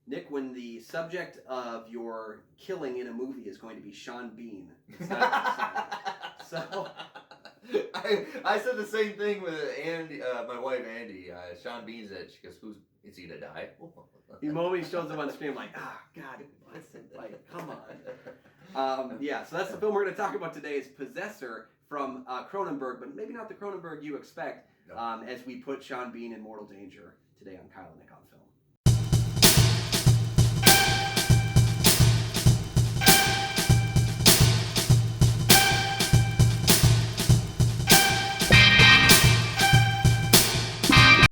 Nick, when the subject of your killing in a movie is going to be Sean Bean, it's not so. I said the same thing with Andy, my wife Andy. Sean Bean's it. She goes, is he gonna die? The moment he shows up on screen, I'm like, God, like, come on. So that's the film we're going to talk about today is Possessor from Cronenberg, but maybe not the Cronenberg you expect, as we put Sean Bean in mortal danger today on Kyle and Nick on Film.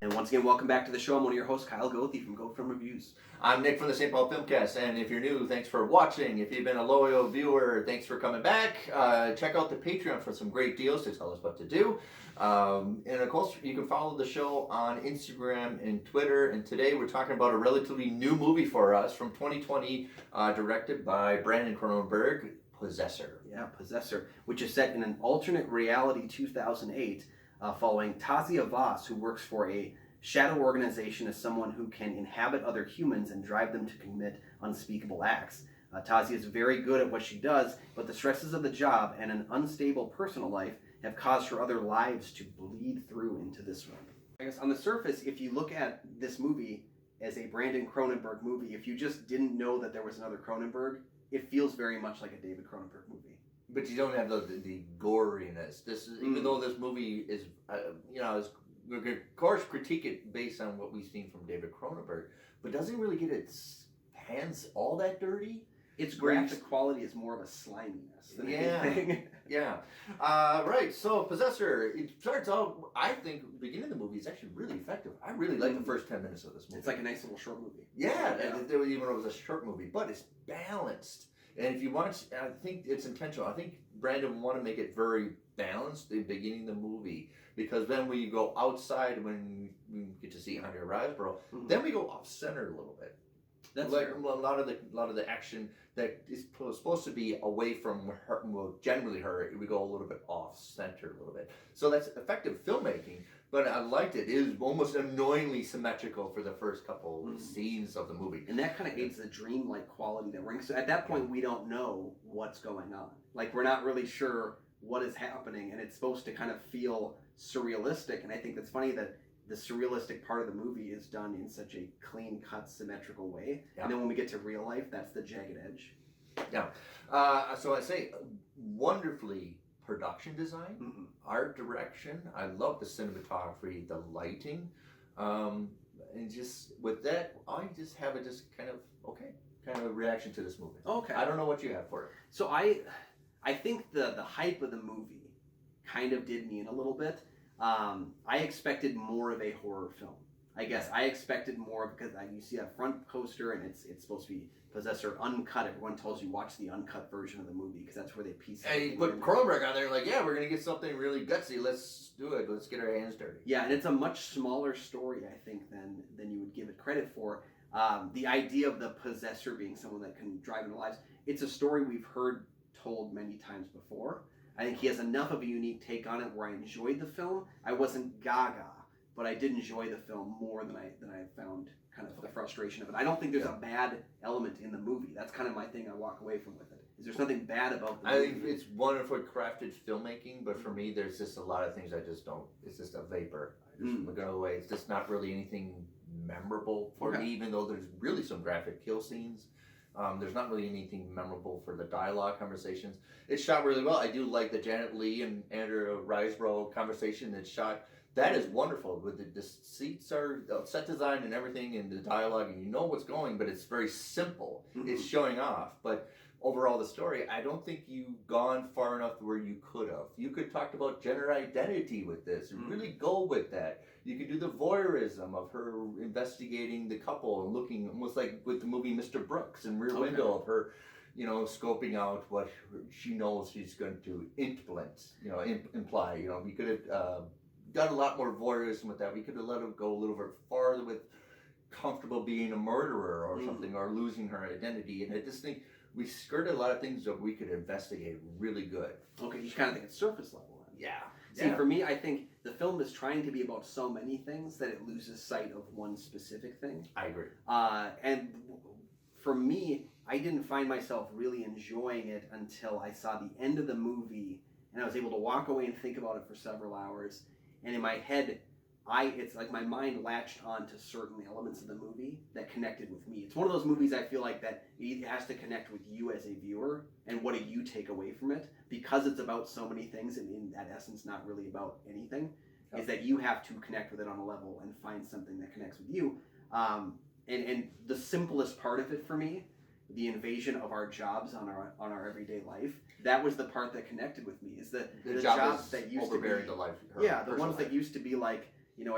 And once again, welcome back to the show. I'm one of your hosts, Kyle Goethe from Goethe Film Reviews. I'm Nick from the St. Paul Filmcast, and if you're new, thanks for watching. If you've been a loyal viewer, thanks for coming back. Check out the Patreon for some great deals to tell us what to do. And of course, you can follow the show on Instagram and Twitter. And today we're talking about a relatively new movie for us from 2020, directed by Brandon Cronenberg, Possessor. Yeah, Possessor, which is set in an alternate reality 2008, following Tasia Voss, who works for a shadow organization as someone who can inhabit other humans and drive them to commit unspeakable acts. Tasia is very good at what she does, but the stresses of the job and an unstable personal life have caused her other lives to bleed through into this one. I guess on the surface, if you look at this movie as a Brandon Cronenberg movie, if you just didn't know that there was another Cronenberg, it feels very much like a David Cronenberg movie. But you don't have the goriness. This is, even though this movie is, we could of course critique it based on what we've seen from David Cronenberg, but doesn't really get its hands all that dirty. Its graphic quality is more of a sliminess than anything. Yeah. Right, so Possessor, it starts out, I think, the beginning of the movie is actually really effective. I really like the first 10 minutes of this movie. It's like a nice little short movie. Yeah. Even though it was a short movie, but it's balanced. And if you watch, I think it's intentional. I think Brandon wanted to make it very balanced at the beginning of the movie, because then when you go outside, when we get to see Andrea Riseborough, then we go off center a little bit. That's like a lot of the action that is supposed to be away from her, well, generally her, we go a little bit off center a little bit. So that's effective filmmaking. But I liked it. It is almost annoyingly symmetrical for the first couple scenes of the movie. And that kind of aids the dreamlike quality that brings. So at that point, we don't know what's going on. Like, we're not really sure what is happening, and it's supposed to kind of feel surrealistic. And I think that's funny that the surrealistic part of the movie is done in such a clean-cut, symmetrical way. Yeah. And then when we get to real life, that's the jagged edge. Yeah. So I say wonderfully production design, art direction. I love the cinematography, the lighting, and just with that, I just have a kind of a reaction to this movie. Okay. I don't know what you have for it. So I think the hype of the movie kind of did me in a little bit. I expected more of a horror film. I guess I expected more because you see that front poster and it's supposed to be Possessor uncut. Everyone tells you watch the uncut version of the movie because that's where they piece it. And you put Cronenberg on there like, yeah, we're going to get something really gutsy. Let's do it. Let's get our hands dirty. Yeah, and it's a much smaller story, I think, than you would give it credit for. The idea of the Possessor being someone that can drive into lives, it's a story we've heard told many times before. I think he has enough of a unique take on it where I enjoyed the film. I wasn't gaga, but I did enjoy the film more than I found kind of the frustration of it. I don't think there's a bad element in the movie. That's kind of my thing I walk away from with it. Is there something bad about the movie? I think it's wonderful crafted filmmaking, but for me, there's just a lot of things I just don't. It's just a vapor. I just look the way. It's just not really anything memorable for me, even though there's really some graphic kill scenes. There's not really anything memorable for the dialogue conversations. It's shot really well. I do like the Janet Leigh and Andrea Riseborough conversation that's shot. That is wonderful. With the seats are the set design and everything, and the dialogue, and you know what's going, but it's very simple. It's showing off. But overall, the story, I don't think you've gone far enough where you could have. You could talk about gender identity with this and really go with that. You could do the voyeurism of her investigating the couple and looking almost like with the movie Mr. Brooks and Rear Window of her, scoping out what she knows she's going to imply. We could have done a lot more voyeurism with that. We could have let her go a little bit farther with comfortable being a murderer or something, or losing her identity. And I just think we skirted a lot of things that we could investigate really good. Okay, you kind of think it's surface level. Yeah. See, for me, I think the film is trying to be about so many things that it loses sight of one specific thing. I agree. And for me, I didn't find myself really enjoying it until I saw the end of the movie, and I was able to walk away and think about it for several hours. And in my head, it's like my mind latched on to certain elements of the movie that connected with me. It's one of those movies I feel like that it has to connect with you as a viewer, and what do you take away from it? Because it's about so many things, and in that essence, not really about anything, is that you have to connect with it on a level and find something that connects with you. And the simplest part of it for me, the invasion of our jobs on our everyday life, that was the part that connected with me. Is the jobs that used to be the life. The ones that used to be like,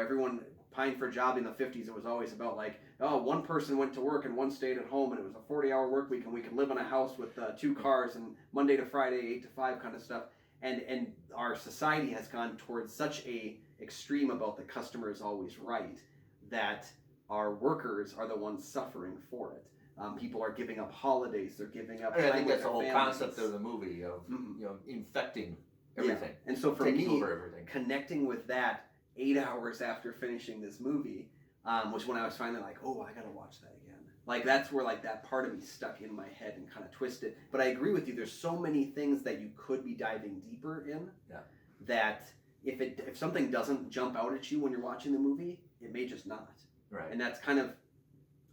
everyone pined for a job in the 50s. It was always about like, oh, one person went to work and one stayed at home, and it was a 40-hour work week, and we could live in a house with 2 cars and Monday to Friday 8 to 5 kind of stuff. And our society has gone towards such a extreme about the customer is always right that our workers are the ones suffering for it. People are giving up holidays. They're giving up. And I think that's the whole concept of the movie of infecting everything. Yeah. And so for taking me, over everything. Connecting with that 8 hours after finishing this movie was when I was finally like, oh, I gotta watch that again. Like that's where like that part of me stuck in my head and kind of twisted. But I agree with you. There's so many things that you could be diving deeper in. Yeah. That if something doesn't jump out at you when you're watching the movie, it may just not. Right. And that's kind of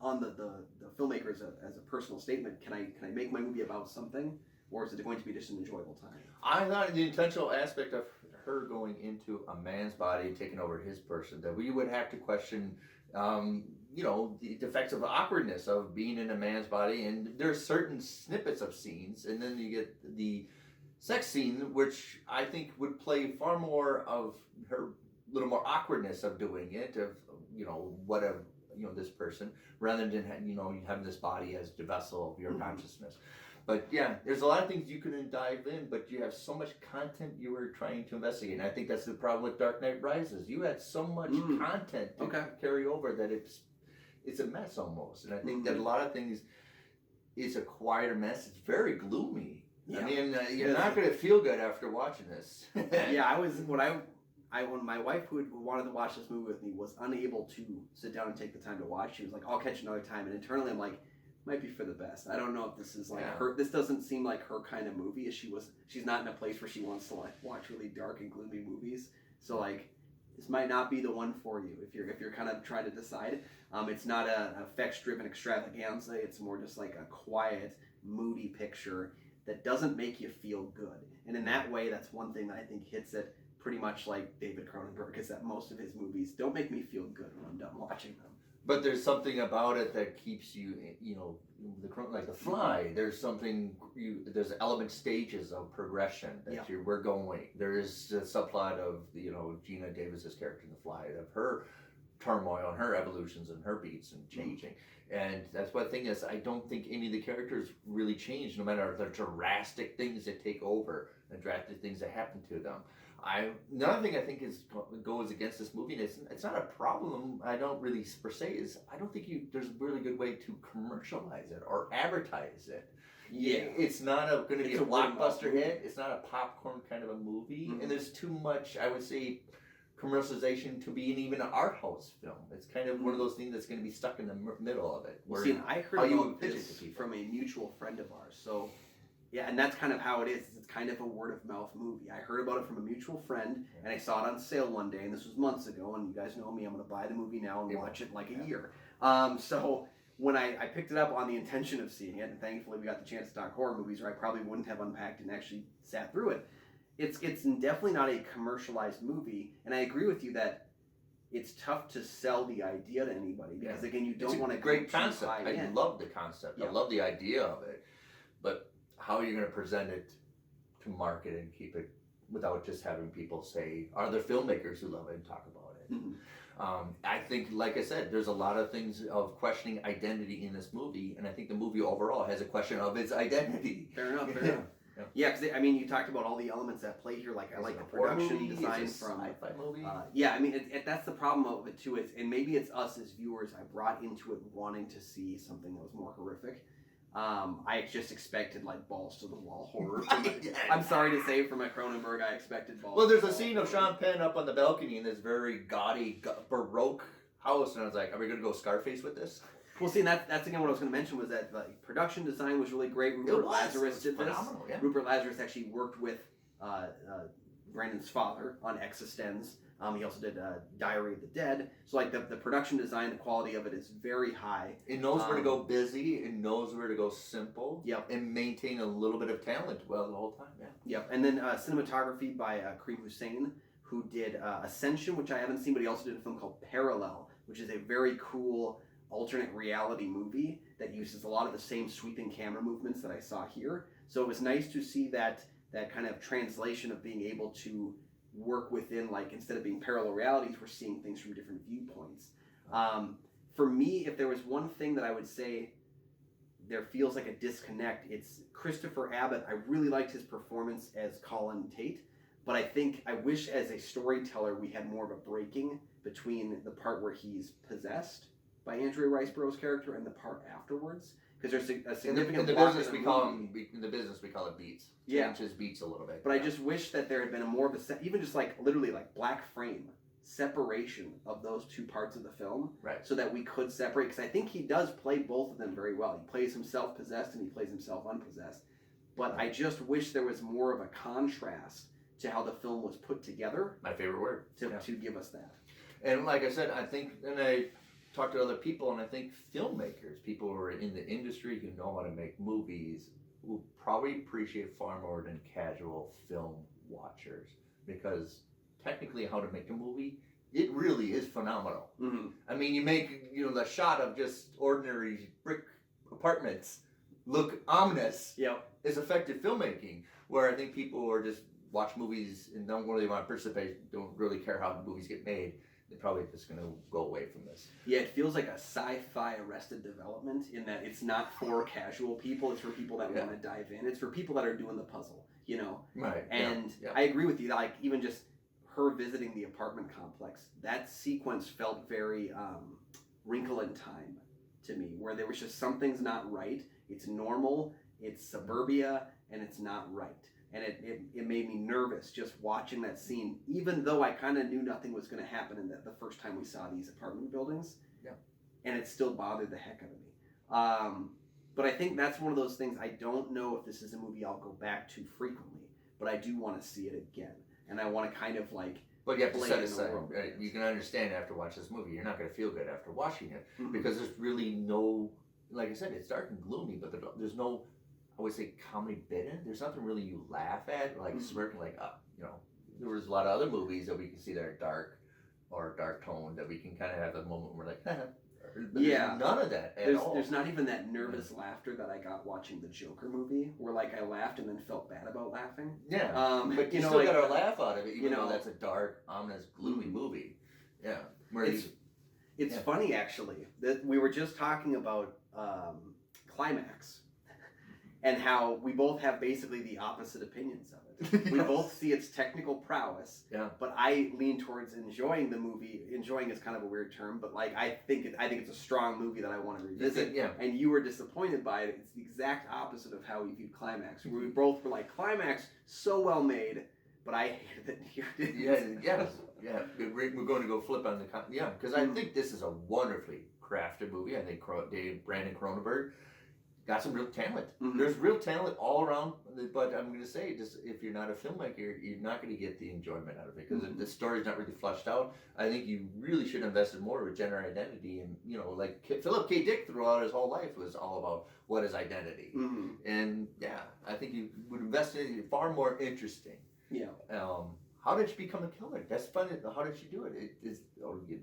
on the filmmaker as a personal statement. Can I make my movie about something, or is it going to be just an enjoyable time? I thought the intentional aspect of her going into a man's body and taking over his person, that we would have to question, the effects of awkwardness of being in a man's body. And there's certain snippets of scenes, and then you get the sex scene, which I think would play far more of her little more awkwardness of doing it, of whatever. This person, rather than having this body as the vessel of your consciousness. But yeah, there's a lot of things you can dive in, but you have so much content you were trying to investigate. And I think that's the problem with Dark Knight Rises. You had so much content to carry over that it's a mess almost. And I think that a lot of things is a quieter mess. It's very gloomy. Yeah. I mean, you're not going to feel good after watching this. Yeah, when my wife who wanted to watch this movie with me was unable to sit down and take the time to watch, she was like, I'll catch another time. And internally I'm like, might be for the best. I don't know if this is like her. This doesn't seem like her kind of movie. She's not in a place where she wants to like watch really dark and gloomy movies. So like, this might not be the one for you if you're kind of trying to decide. It's not an effects-driven extravaganza. It's more just like a quiet, moody picture that doesn't make you feel good. And in that way, that's one thing that I think hits it pretty much like David Cronenberg, is that most of his movies don't make me feel good when I'm done watching them. But there's something about it that keeps you, like The Fly. There's there's element stages of progression that we're going. There is the subplot of Gina Davis's character in The Fly, of her turmoil and her evolutions and her beats and changing. And that's what the thing is. I don't think any of the characters really change, no matter the drastic things that take over, the drastic things that happen to them. Another thing I think goes against this movie, and it's not a problem, I don't really per se, is I don't think there's a really good way to commercialize it or advertise it. Yeah, it's not going to be a blockbuster hit. It's not a popcorn kind of a movie, and there's too much, I would say, commercialization to be even an art house film. It's kind of one of those things that's going to be stuck in the middle of it. See, I heard about this from a mutual friend of ours. So, yeah, and that's kind of how it is. It's kind of a word of mouth movie. I heard about it from a mutual friend, and I saw it on sale one day, and this was months ago. And you guys know me; I'm going to buy the movie now and watch it in like a year. So when I picked it up on the intention of seeing it, and thankfully we got the chance to talk horror movies, or I probably wouldn't have unpacked and actually sat through it. It's definitely not a commercialized movie, and I agree with you that it's tough to sell the idea to anybody because again, you don't want to. Great concept. I love the concept. Yeah. I love the idea of it, but how are you going to present it to market and keep it without just having people say, are there filmmakers who love it and talk about it? Mm-hmm. I think, like I said, there's a lot of things of questioning identity in this movie, and I think the movie overall has a question of its identity. Fair enough. Yeah, because you talked about all the elements at play here. Like I like the production design from sci-fi movie. That's the problem of it too. And maybe it's us as viewers. I brought into it wanting to see something that was more horrific. I just expected like balls to the wall horror. I'm sorry to say, from a Cronenberg, I expected balls. Well, there's a scene of Sean Penn up on the balcony in this very gaudy Baroque house, and I was like, "Are we gonna go Scarface with this?" Well, see, and that's again what I was going to mention was that like production design was really great. Rupert Lazarus did phenomenal, this. Yeah. Rupert Lazarus actually worked with Brandon's father on Existenz. He also did Diary of the Dead. So like the production design, the quality of it is very high. It knows where to go busy. It knows where to go simple. Yep. And maintain a little bit of talent the whole time. Yeah. Yep. And then cinematography by Karim Hussein, who did Ascension, which I haven't seen, but he also did a film called Parallel, which is a very cool alternate reality movie that uses a lot of the same sweeping camera movements that I saw here. So it was nice to see that kind of translation of being able to work within, like, instead of being parallel realities, we're seeing things from different viewpoints. For me, if there was one thing that I would say there feels like a disconnect, it's Christopher Abbott. I really liked his performance as Colin Tate, but I wish as a storyteller we had more of a breaking between the part where he's possessed by Andrea Riseborough's character and the part afterwards, because there's a significant in the block business in the we call movie. them in the business we call it beats. Yeah. Change his beats a little bit. But I just wish that there had been a more of a even just like literally like black frame separation of those two parts of the film, right? So that we could separate, because I think he does play both of them very well. He plays himself possessed and he plays himself unpossessed. But I just wish there was more of a contrast to how the film was put together. My favorite word. To give us that. And like I said, I think, and I talked to other people, and I think filmmakers, people who are in the industry who know how to make movies, will probably appreciate far more than casual film watchers, because technically how to make a movie, it really is phenomenal. Mm-hmm. I mean, you make the shot of just ordinary brick apartments look ominous. Yep. Is effective filmmaking, where I think people are just watch movies and don't really want to participate, don't really care how the movies get made. They're probably just going to go away from this. Yeah, it feels like a sci-fi Arrested Development in that it's not for casual people. It's for people that want to dive in. It's for people that are doing the puzzle, Right. And I agree with you. Like, even just her visiting the apartment complex, that sequence felt very Wrinkle in Time to me, where there was just something's not right. It's normal, it's suburbia, and it's not right. And it made me nervous just watching that scene, even though I kind of knew nothing was going to happen in the first time we saw these apartment buildings. Yeah. And it still bothered the heck out of me. But I think that's one of those things, I don't know if this is a movie I'll go back to frequently, but I do want to see it again. And I want to kind of like... But you have to set aside, you can understand after watching this movie, you're not going to feel good after watching it, because there's really no, like I said, it's dark and gloomy, but there's no, I would say, comedy bit in it. There's nothing really you laugh at, like smirking, like, there was a lot of other movies that we can see that are dark or dark toned that we can kind of have a moment where we're like, yeah, none of that at all. There's not even that nervous laughter that I got watching the Joker movie, where like I laughed and then felt bad about laughing. Yeah, but you still got a laugh out of it, even though that's a dark, ominous, gloomy movie. Yeah, it's funny actually that we were just talking about Climax, and how we both have basically the opposite opinions of it. We both see its technical prowess, but I lean towards enjoying the movie. Enjoying is kind of a weird term, but like I think it's a strong movie that I want to revisit. And you were disappointed by it. It's the exact opposite of how we viewed Climax. We both were like, Climax, so well made, but I hated it. You didn't. Yeah. We're going to go flip on the because I think this is a wonderfully crafted movie. I think Brandon Cronenberg got some real talent. There's real talent all around, but I'm going to say, just if you're not a filmmaker, you're not going to get the enjoyment out of it, because the story's not really fleshed out. I think you really should invest in more with gender identity, and like Philip K. Dick throughout his whole life was all about what is identity, and I think you would invest in it far more interesting. How did she become a killer? That's funny. How did she do it? It is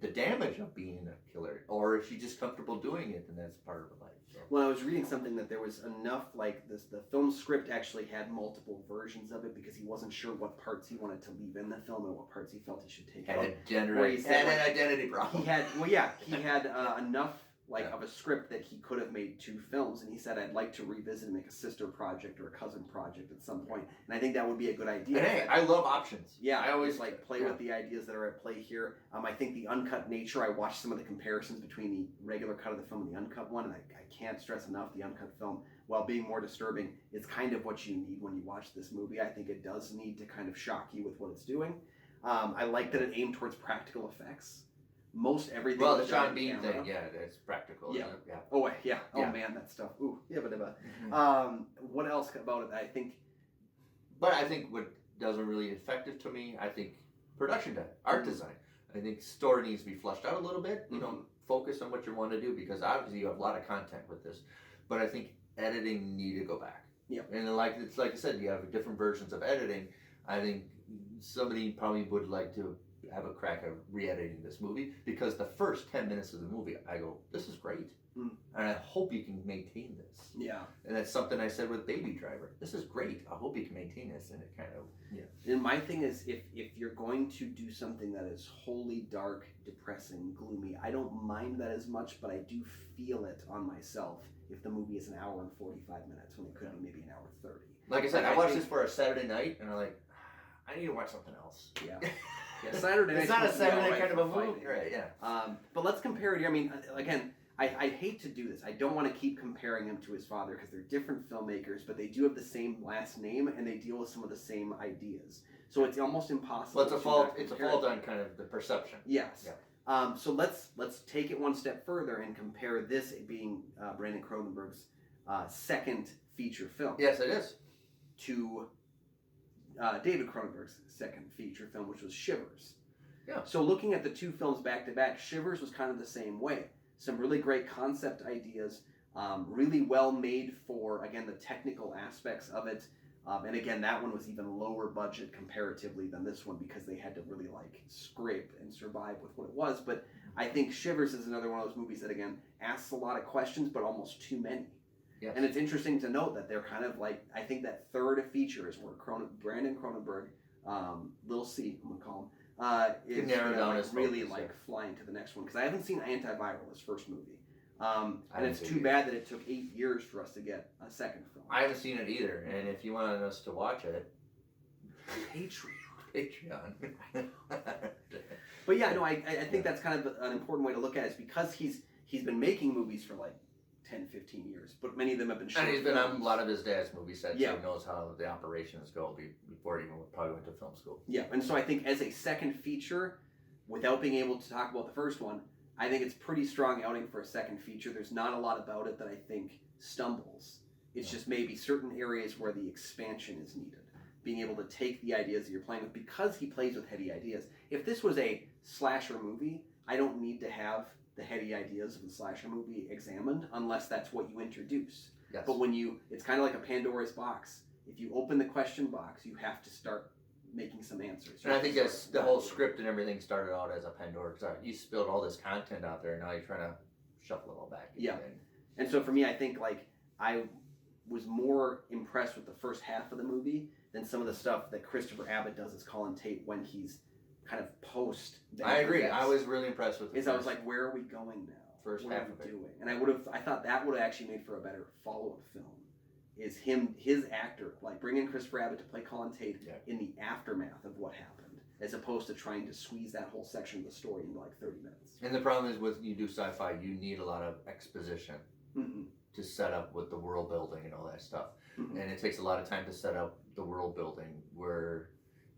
the damage of being a killer, or if she's just comfortable doing it, then that's part of her life. So. Well, I was reading something that there was enough, like this. The film script actually had multiple versions of it, because he wasn't sure what parts he wanted to leave in the film and what parts he felt he should take out. Had an identity problem. He had enough of a script that he could have made 2 films, and he said, I'd like to revisit and make a sister project or a cousin project at some point, and I think that would be a good idea. And hey, I love options. Yeah, I always play with the ideas that are at play here. I think the uncut nature, I watched some of the comparisons between the regular cut of the film and the uncut one, and I can't stress enough, the uncut film, while being more disturbing, is kind of what you need when you watch this movie. I think it does need to kind of shock you with what it's doing. I like that it aimed towards practical effects most everything. Well, the was shot Sean on Bean camera. thing, yeah, that's practical. Yeah. Isn't it? Yeah. Oh yeah. Oh Yeah. man, that stuff. Ooh, yeah, but Mm-hmm. what else about it? I think. But I think what doesn't really effective to me, I think production design, art design. I think story needs to be fleshed out a little bit. You know, focus on what you want to do because obviously you have a lot of content with this. But I think editing need to go back. Yeah. And like I said, you have different versions of editing. I think somebody probably would like to have a crack at re-editing this movie because the first 10 minutes of the movie, I go, this is great. And I hope you can maintain this. Yeah. And that's something I said with Baby Driver. This is great. I hope you can maintain this. And it kind of, yeah. And my thing is, if you're going to do something that is wholly dark, depressing, gloomy, I don't mind that as much, but I do feel it on myself if the movie is an hour and 45 minutes when it could be maybe an hour 30. Like I said, I watched this for a Saturday night, and I'm like, I need to watch something else. Yeah. Yeah, Saturday night. It's not a Saturday night kind of a movie. Right, yeah. But let's compare it here. I mean, again, I hate to do this. I don't want to keep comparing him to his father because they're different filmmakers, but they do have the same last name and they deal with some of the same ideas. So it's almost impossible. Well, it's a fault on kind of the perception. Yes. Yeah. So let's take it one step further and compare this being Brandon Cronenberg's second feature film. Yes, it is. To David Cronenberg's second feature film, which was Shivers. Yeah. So looking at the two films back to back, Shivers was kind of the same way. Some really great concept ideas, really well made for, again, the technical aspects of it. And again, that one was even lower budget comparatively than this one because they had to really like scrape and survive with what it was. But I think Shivers is another one of those movies that, again, asks a lot of questions, but almost too many. Yes. And it's interesting to note that they're kind of like, I think that third feature is where Brandon Cronenberg, Little C, I'm going to call him, is narrow down his really focus, like flying to the next one. Because I haven't seen Antiviral, his first movie. And it's too either. bad that it took 8 years for us to get a second film. I haven't seen it either, and if you wanted us to watch it, Patreon. Patreon. But yeah, no, I think that's kind of an important way to look at it. Is because he's been making movies for like 10, 15 years, but many of them have been short And he's been on films. a lot of his dad's movie sets, Yeah. so he knows how the operations go before he even probably went to film school. Yeah, and so I think as a second feature, without being able to talk about the first one, I think it's pretty strong outing for a second feature. There's not a lot about it that I think stumbles. It's just maybe certain areas where the expansion is needed. Being able to take the ideas that you're playing with, because he plays with heady ideas. If this was a slasher movie, I don't need to have the heady ideas of the slasher movie examined unless that's what you introduce. Yes. But when it's kind of like a Pandora's box. If you open the question box, you have to start making some answers. And I think that's the whole script and everything started out as a Pandora. You spilled all this content out there, and now you're trying to shuffle it all back. Yeah. And so for me, I think like I was more impressed with the first half of the movie than some of the stuff that Christopher Abbott does as Colin Tate when he's kind of post. I agree. I was really impressed with it. I was like, where are we going now? First what half are of we it. doing? And I thought that would have actually made for a better follow-up film. Is his actor, like bringing Christopher Abbott to play Colin Tate in the aftermath of what happened, as opposed to trying to squeeze that whole section of the story into like 30 minutes. And the problem is with you do sci-fi, you need a lot of exposition to set up with the world building and all that stuff. And it takes a lot of time to set up the world building where,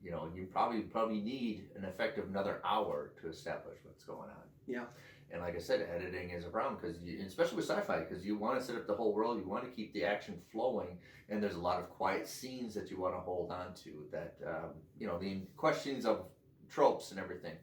you know, you probably need an effective another hour to establish what's going on. Yeah. And like I said, editing is a problem because, especially with sci-fi, because you want to set up the whole world, you want to keep the action flowing, and there's a lot of quiet scenes that you want to hold on to. That the questions of tropes and everything,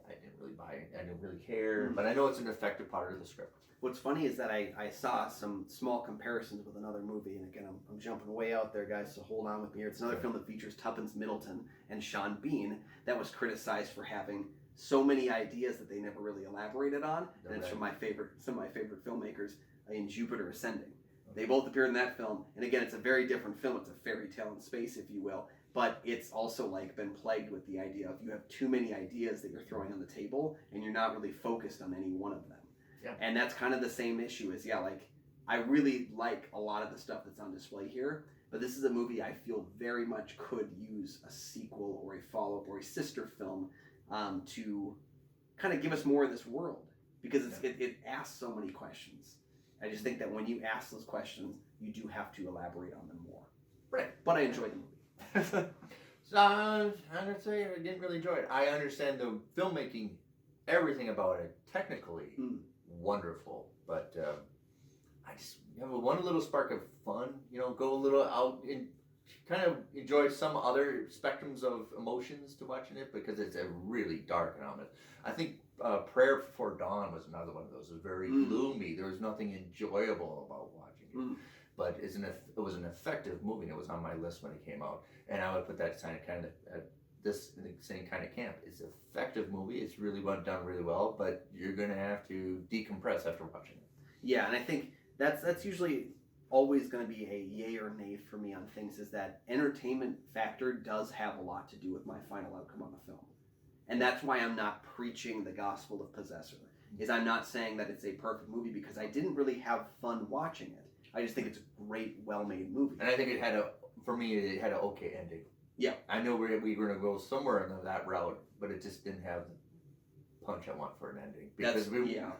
I didn't really buy it. I didn't really care, but I know it's an effective part of the script. What's funny is that I saw some small comparisons with another movie, and again, I'm jumping way out there, guys, so hold on with me here. It's another film that features Tuppence Middleton and Sean Bean that was criticized for having so many ideas that they never really elaborated on, and it's from some of my favorite filmmakers in Jupiter Ascending. They both appeared in that film, and again, it's a very different film. It's a fairy tale in space, if you will, but it's also like been plagued with the idea of you have too many ideas that you're throwing on the table, and you're not really focused on any one of them. Yeah. And that's kind of the same issue as, I really like a lot of the stuff that's on display here, but this is a movie I feel very much could use a sequel or a follow-up or a sister film to kind of give us more of this world, because it asks so many questions. I just think that when you ask those questions, you do have to elaborate on them more. Right. But I enjoyed the movie. So I'm gonna say I didn't really enjoy it. I understand the filmmaking everything about it technically wonderful, but I just one little spark of fun. Go a little out and kind of enjoy some other spectrums of emotions to watching it, because it's a really dark and ominous. I think Prayer Before Dawn was another one of those. It was very gloomy. There was nothing enjoyable about watching it. But it was an effective movie. It was on my list when it came out, and I would put that kind of this in the same kind of camp. It's an effective movie. It's really done really well, but you're gonna have to decompress after watching it. Yeah, and I think that's usually always going to be a yay or nay for me on things, is that entertainment factor does have a lot to do with my final outcome on the film. And that's why I'm not preaching the gospel of Possessor. Is I'm not saying that it's a perfect movie, because I didn't really have fun watching it. I just think it's a great, well-made movie. And I think it had an okay ending. Yeah. I know we were going to go somewhere in that route, but it just didn't have the punch I want for an ending. Because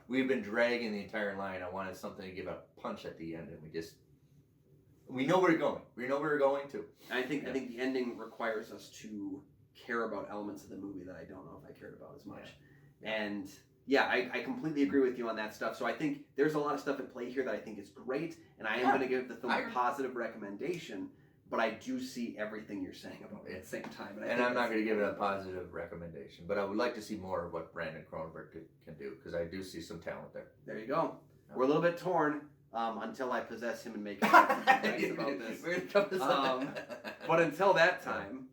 we've been dragging the entire line. I wanted something to give a punch at the end, and we know where we're going. We know where we're going to. I think the ending requires us to care about elements of the movie that I don't know if I cared about as much. Yeah. And yeah, I completely agree with you on that stuff. So I think there's a lot of stuff at play here that I think is great, and I am going to give the film a positive recommendation, but I do see everything you're saying about it at the same time. And I'm not going to give it a positive recommendation, but I would like to see more of what Brandon Cronenberg can do, because I do see some talent there. There you go. We're a little bit torn. Until I possess him and make him nice about this. But until that time,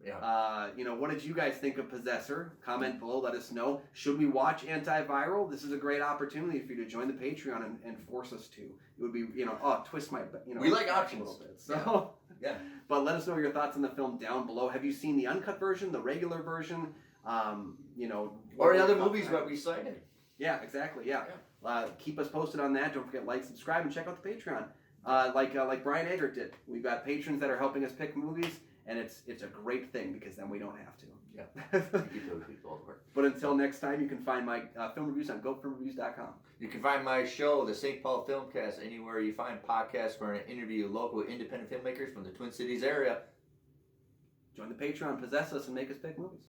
what did you guys think of Possessor? Comment below, let us know. Should we watch Antiviral? This is a great opportunity for you to join the Patreon and force us to. It would be, twist my, we like options. A little bit. So, yeah. But let us know your thoughts on the film down below. Have you seen the uncut version, the regular version? Or the other movies that we cited? Yeah, exactly. Yeah. Keep us posted on that. Don't forget like, subscribe, and check out the Patreon. Like Brian Eggert did. We've got patrons that are helping us pick movies, and it's a great thing, because then we don't have to. Yeah. Keep those people at work. But until next time, you can find my film reviews on GoFilmReviews.com. You can find my show, the St. Paul Filmcast, anywhere you find podcasts where I interview local independent filmmakers from the Twin Cities area. Join the Patreon, possess us, and make us pick movies.